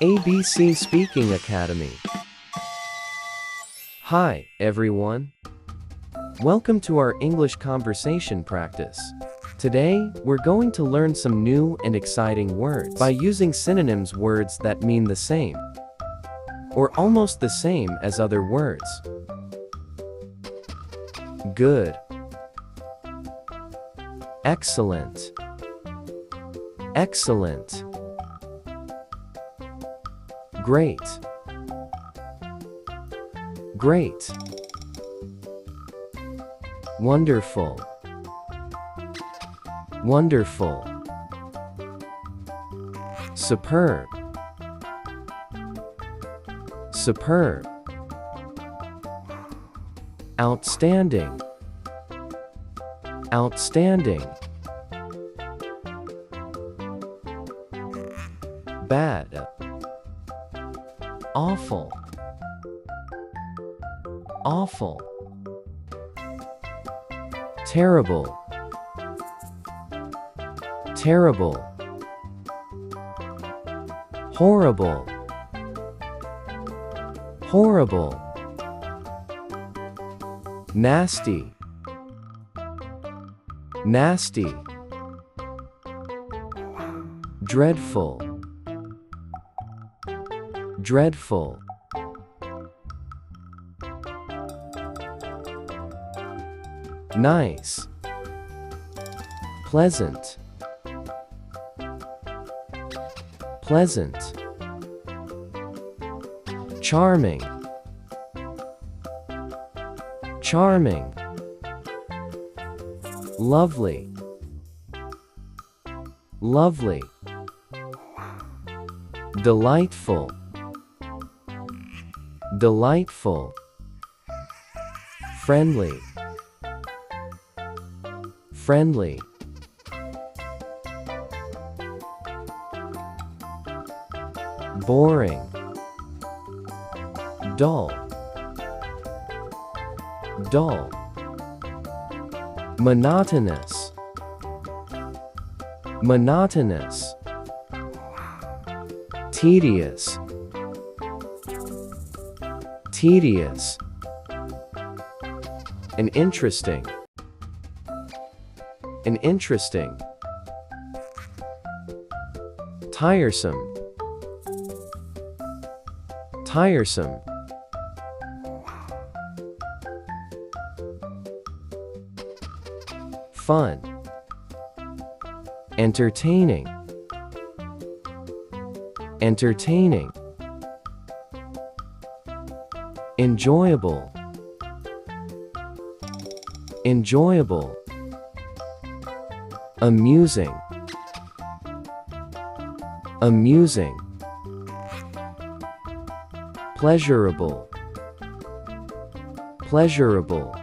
ABC Speaking Academy. Hi, everyone. Welcome to our English conversation practice. Today, we're going to learn some new and exciting words by using synonyms, words that mean the same or almost the same as other words. Good. Excellent. Excellent. Great. Great. Wonderful. Wonderful. Superb. Superb. Outstanding. Outstanding. Bad. Awful. Awful. Terrible. Terrible. Horrible. Horrible. Nasty. Nasty. Dreadful. Dreadful. Nice. Pleasant. Pleasant. Charming. Charming. Lovely. Lovely. Delightful. Delightful. Friendly. Friendly. Boring. Dull. Dull. Monotonous. Monotonous. Tedious. Tedious. An interesting. An interesting. Tiresome. Tiresome. Fun. Entertaining. Entertaining. Enjoyable. Enjoyable. Amusing. Amusing. Pleasurable. Pleasurable.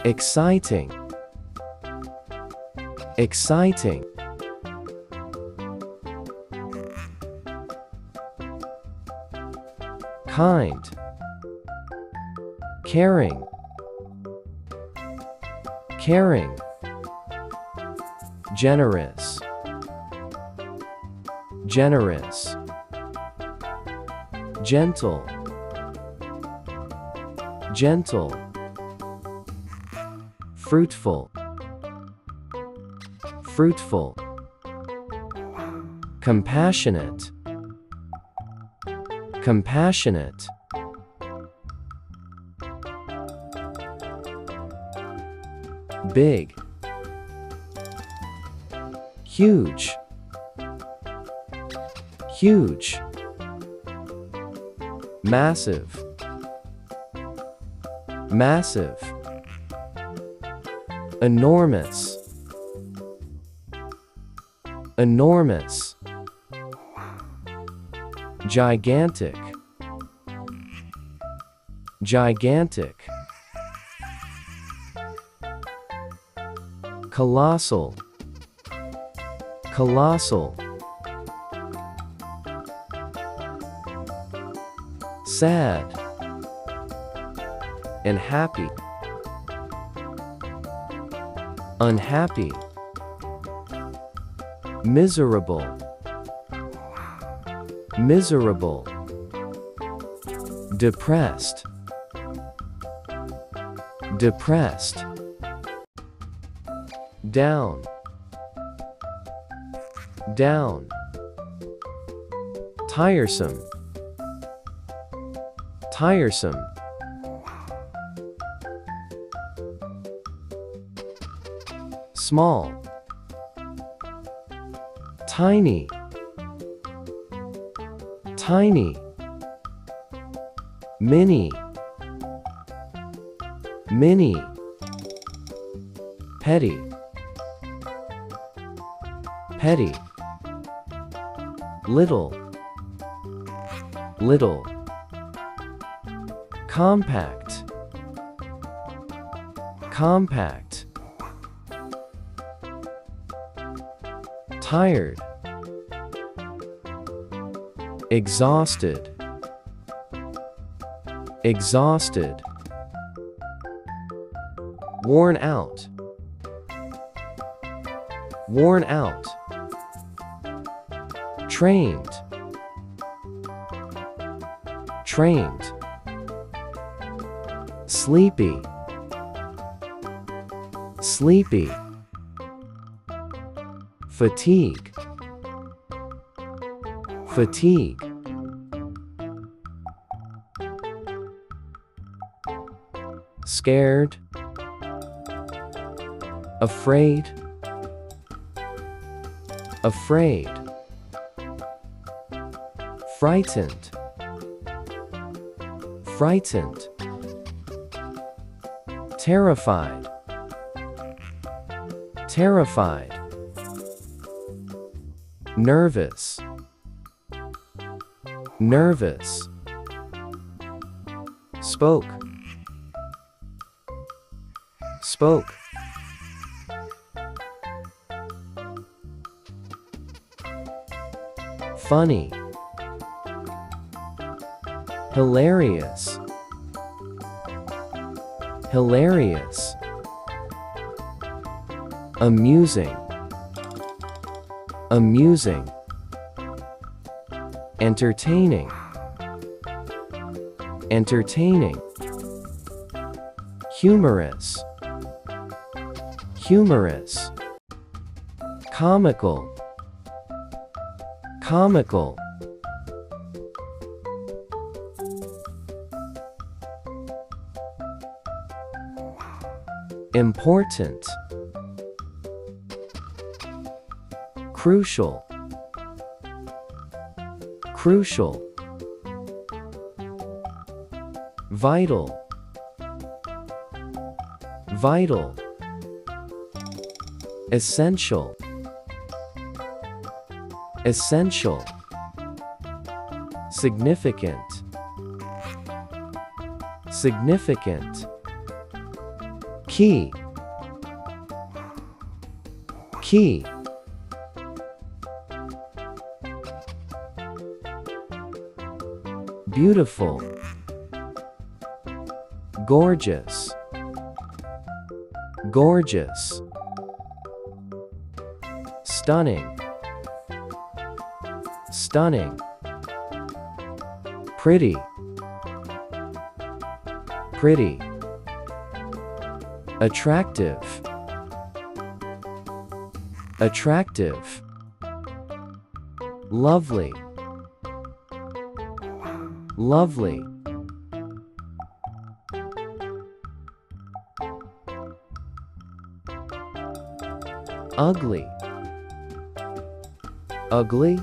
Exciting. Exciting. Kind. Caring. Caring. Generous. Generous. Gentle. Gentle. Fruitful. Fruitful. Compassionate. Compassionate. Big. Huge. Huge. Massive. Massive. Enormous. Enormous. Gigantic. Gigantic. Colossal. Colossal. Sad. And happy. Unhappy. Miserable. miserable, depressed, depressed, down, down, tiresome, tiresome, small, tiny, tiny, mini, mini, petty, petty, little, little, compact, compact, tired, exhausted, exhausted, worn out, worn out, trained, trained, sleepy, sleepy, fatigue, fatigue, scared, afraid, afraid, frightened, frightened, terrified, terrified, nervous, nervous, spoke, spoke, funny, hilarious, hilarious, amusing, amusing, entertaining, entertaining, humorous, humorous, comical, comical, important, crucial, crucial, vital, vital, essential, essential, significant, significant, key, key, beautiful, gorgeous, gorgeous, stunning, stunning, pretty, pretty, attractive, attractive, lovely, lovely, ugly, ugly,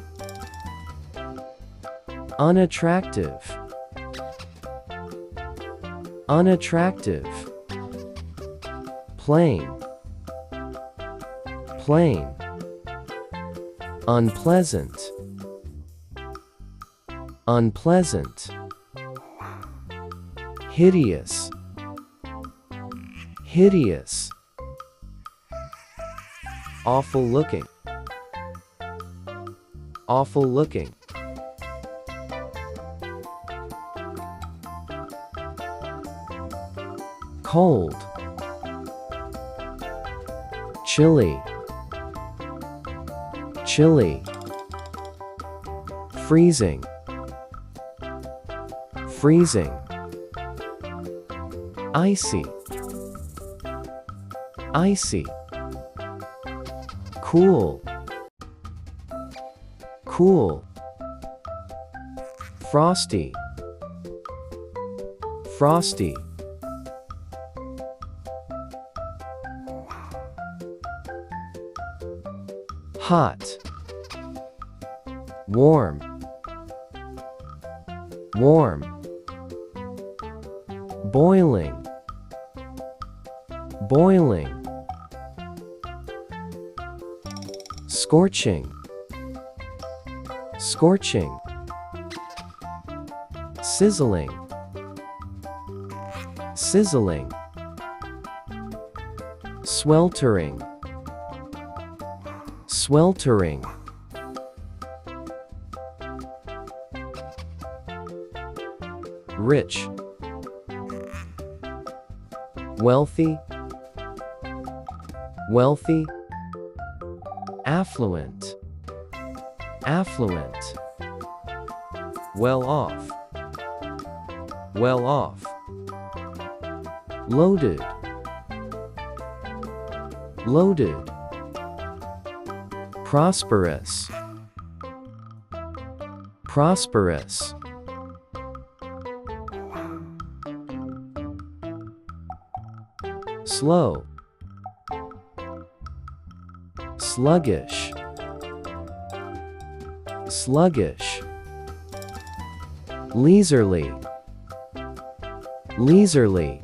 unattractive, unattractive, plain, plain, unpleasant, unpleasant, hideous, hideous, awful looking, awful looking, cold, chilly, chilly, freezing, freezing. Icy, icy. Cool, cool. Frosty, frosty. Hot, warm, warm. Boiling, boiling. Scorching, scorching. Sizzling, sizzling. Sweltering, sweltering. Rich, wealthy, wealthy. Affluent, affluent. Well off, well off. Loaded, loaded. Prosperous, prosperous. Slow, sluggish, sluggish. Leisurely, leisurely.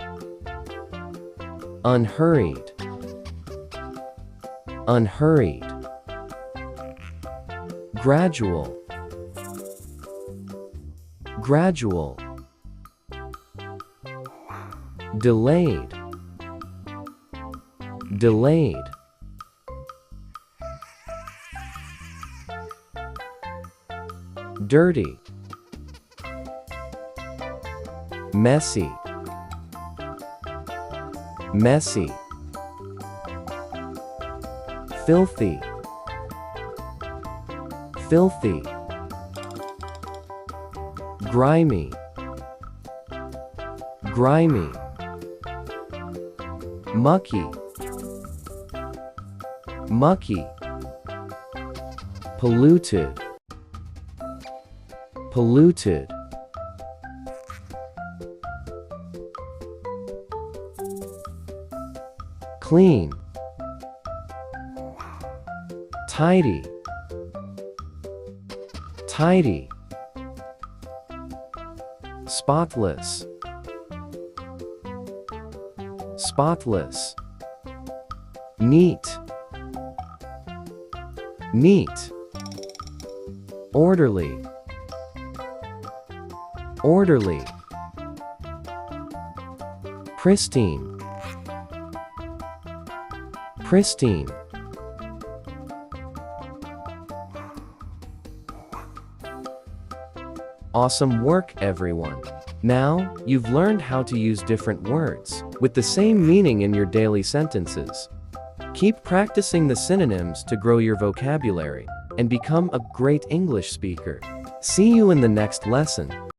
Unhurried, unhurried. Gradual, gradual. Delayed, delayed. Dirty, messy, messy. Filthy, filthy. Grimy, grimy. Mucky, mucky. Polluted, polluted. Clean, tidy, tidy. Spotless, spotless. Neat, neat. Orderly, orderly. Pristine, pristine. Awesome work, everyone! Now, you've learned how to use different words with the same meaning in your daily sentences. Keep practicing the synonyms to grow your vocabulary and become a great English speaker. See you in the next lesson.